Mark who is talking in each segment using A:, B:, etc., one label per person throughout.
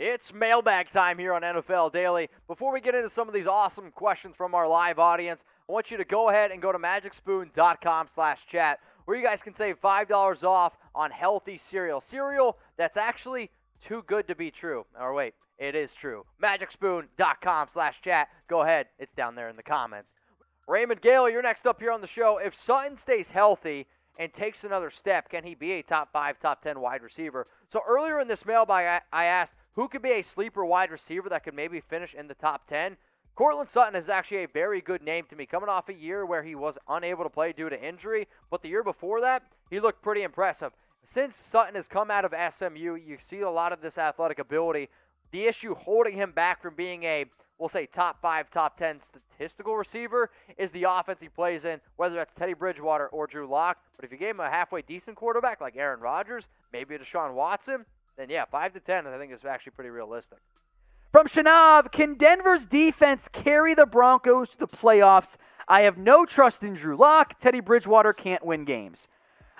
A: It's mailbag time here on NFL Daily. Before we get into some of these awesome questions from our live audience, I want you to go ahead and go to magicspoon.com/chat where you guys can save $5 off on healthy cereal. Cereal that's actually too good to be true. Or wait, it is true. magicspoon.com/chat. Go ahead. It's down there in the comments. Raymond Gale, you're next up here on the show. If Sutton stays healthy and takes another step, can he be a top 5, top 10 wide receiver? So earlier in this mailbag, I asked who could be a sleeper wide receiver that could maybe finish in the top 10. Courtland Sutton is actually a very good name to me, coming off a year where he was unable to play due to injury, but the year before that, he looked pretty impressive. Since Sutton has come out of SMU, you see a lot of this athletic ability. The issue holding him back from being a, we'll say, top 5, top 10 statistical receiver is the offense he plays in, whether that's Teddy Bridgewater or Drew Lock. But if you gave him a halfway decent quarterback like Aaron Rodgers, maybe a Deshaun Watson, then yeah, 5 to 10 I think is actually pretty realistic.
B: From Shanav, can Denver's defense carry the Broncos to the playoffs? I have no trust in Drew Lock. Teddy Bridgewater can't win games.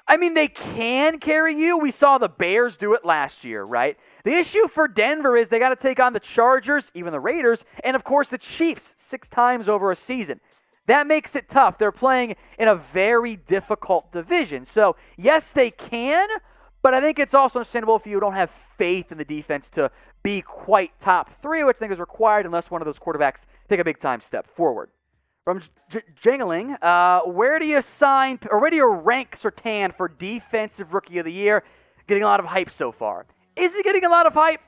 B: I mean, they can carry you. We saw the Bears do it last year, right? The issue for Denver is they got to take on the Chargers, even the Raiders, and of course the Chiefs 6 times over a season. That makes it tough. They're playing in a very difficult division. So, yes, they can, but I think it's also understandable if you don't have faith in the defense to be quite top 3, which I think is required unless one of those quarterbacks take a big-time step forward. From Jingling, where do you rank Surtain for Defensive Rookie of the Year? Getting a lot of hype so far. Is he getting a lot of hype?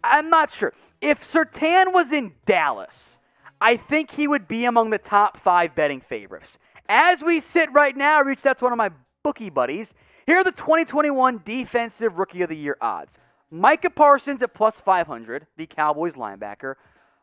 B: I'm not sure. If Surtain was in Dallas, I think he would be among the top 5 betting favorites. As we sit right now, I reached out to one of my bookie buddies. Here are the 2021 Defensive Rookie of the Year odds. Micah Parsons at plus 500, the Cowboys linebacker.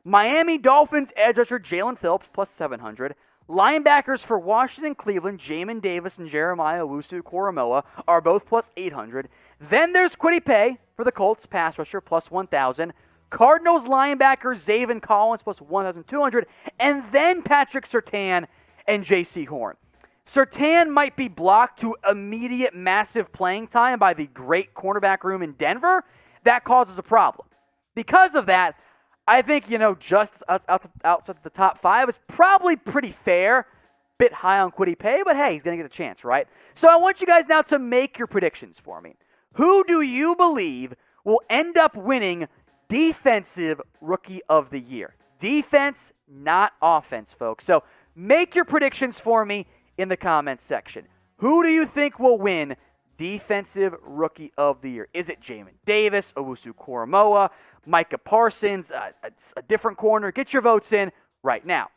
B: Miami Dolphins edge rusher Jalen Phillips, plus 700. Linebackers for Washington, Cleveland, Jamin Davis and Jeremiah Owusu-Koramoah are both plus 800. Then there's Kwity Paye for the Colts, pass rusher, plus 1,000. Cardinals linebacker Zaven Collins, plus 1,200. And then Patrick Surtain and J.C. Horn. Surtain might be blocked to immediate massive playing time by the great cornerback room in Denver. That causes a problem. Because of that, I think, just outside the top 5 is probably pretty fair. Bit high on Kwity Paye, but hey, he's going to get a chance, right? So I want you guys now to make your predictions for me. Who do you believe will end up winning Defensive Rookie of the Year? Defense, not offense, folks. So make your predictions for me in the comments section. Who do you think will win Defensive Rookie of the Year? Is it Jamin Davis, Owusu-Koramoah, Micah Parsons, a different corner? Get your votes in right now.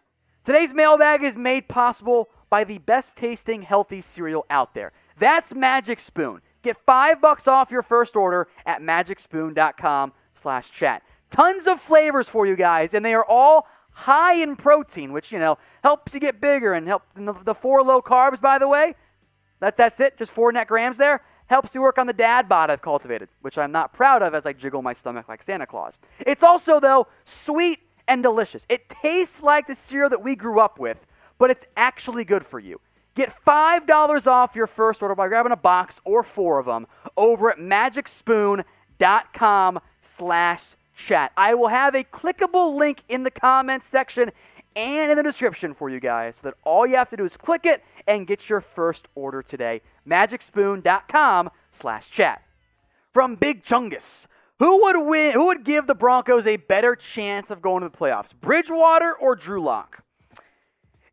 B: Today's mailbag is made possible by the best tasting healthy cereal out there. That's Magic Spoon. Get $5 off your first order at magicspoon.com/chat. Tons of flavors for you guys, and they are all high in protein, which, helps you get bigger and help the 4 low carbs, by the way. That's it, just 4 net grams there. Helps me work on the dad bod I've cultivated, which I'm not proud of as I jiggle my stomach like Santa Claus. It's also, though, sweet and delicious. It tastes like the cereal that we grew up with, but it's actually good for you. Get $5 off your first order by grabbing a box or 4 of them over at magicspoon.com/chat. I will have a clickable link in the comments section and in the description for you guys so that all you have to do is click it and get your first order today. magicspoon.com/chat. From Big Chungus, who would give the Broncos a better chance of going to the playoffs, Bridgewater or Drew Lock?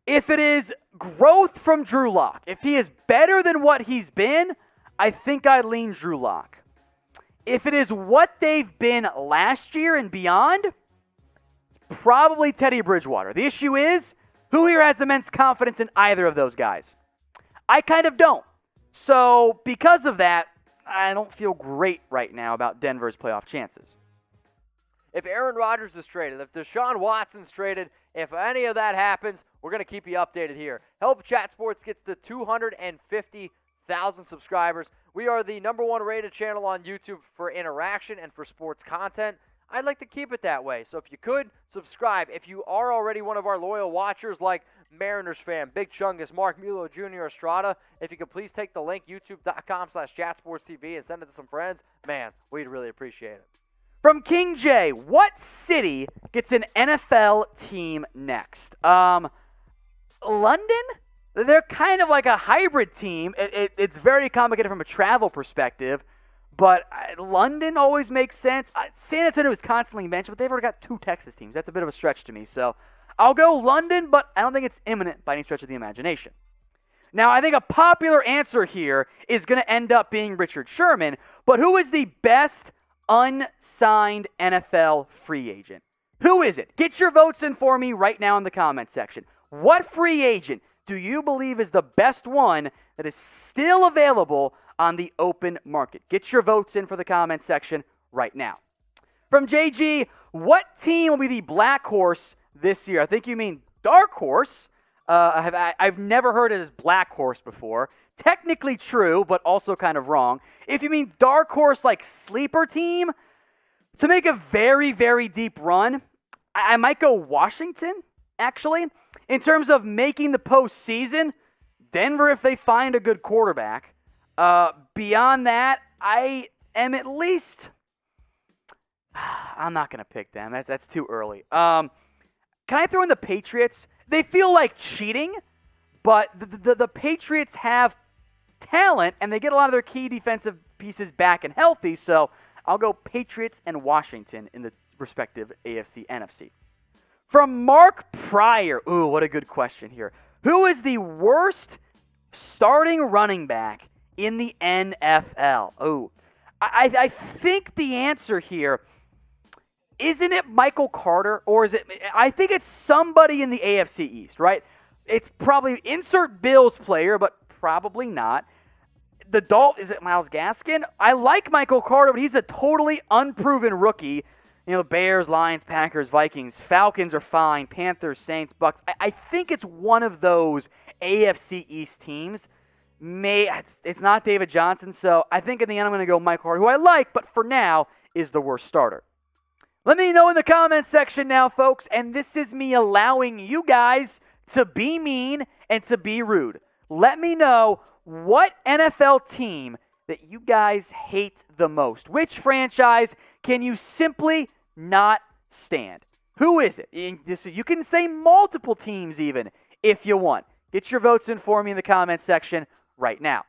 B: If it is growth from Drew Lock, if he is better than what he's been, I think I'd lean Drew Lock. If it is what they've been last year and beyond, probably Teddy Bridgewater. The issue is, who here has immense confidence in either of those guys? I kind of don't. So because of that, I don't feel great right now about Denver's playoff chances.
A: If Aaron Rodgers is traded, if Deshaun Watson's traded, if any of that happens, we're going to keep you updated here. Help Chat Sports gets to 250,000 subscribers. We are the #1 rated channel on YouTube for interaction and for sports content. I'd like to keep it that way. So if you could, subscribe. If you are already one of our loyal watchers like Mariners fan, Big Chungus, Mark Mulo Jr., Estrada, if you could please take the link, youtube.com/chatsportstv, and send it to some friends, man, we'd really appreciate it.
B: From King J, what city gets an NFL team next? London? They're kind of like a hybrid team. It's very complicated from a travel perspective, but London always makes sense. San Antonio is constantly mentioned, but they've already got 2 Texas teams. That's a bit of a stretch to me. So I'll go London, but I don't think it's imminent by any stretch of the imagination. Now, I think a popular answer here is going to end up being Richard Sherman, but who is the best unsigned NFL free agent? Who is it? Get your votes in for me right now in the comment section. What free agent do you believe is the best one that is still available on the open market? Get your votes in for the comment section right now. From JG, what team will be the black horse this year? I think you mean dark horse. I've never heard it as black horse before. Technically true, but also kind of wrong. If you mean dark horse like sleeper team, to make a very, very deep run, I might go Washington, actually. In terms of making the postseason, Denver if they find a good quarterback. Beyond that, I am at least... I'm not going to pick them. That's too early. Can I throw in the Patriots? They feel like cheating, but the Patriots have talent, and they get a lot of their key defensive pieces back and healthy, so I'll go Patriots and Washington in the respective AFC, NFC. From Mark Pryor, ooh, what a good question here. Who is the worst starting running back in the NFL? Ooh, I think the answer here, isn't it Michael Carter, or is it, I think it's somebody in the AFC East, right? It's probably, insert Bills player, but probably not. The Dolphins, is it Myles Gaskin? I like Michael Carter, but he's a totally unproven rookie. You know, Bears, Lions, Packers, Vikings, Falcons are fine, Panthers, Saints, Bucks. I think it's one of those AFC East teams. It's not David Johnson, so I think in the end I'm going to go Michael Carter, who I like, but for now is the worst starter. Let me know in the comments section now, folks, and this is me allowing you guys to be mean and to be rude. Let me know what NFL team that you guys hate the most. Which franchise can you simply not stand? Who is it? You can say multiple teams even if you want. Get your votes in for me in the comments section right now.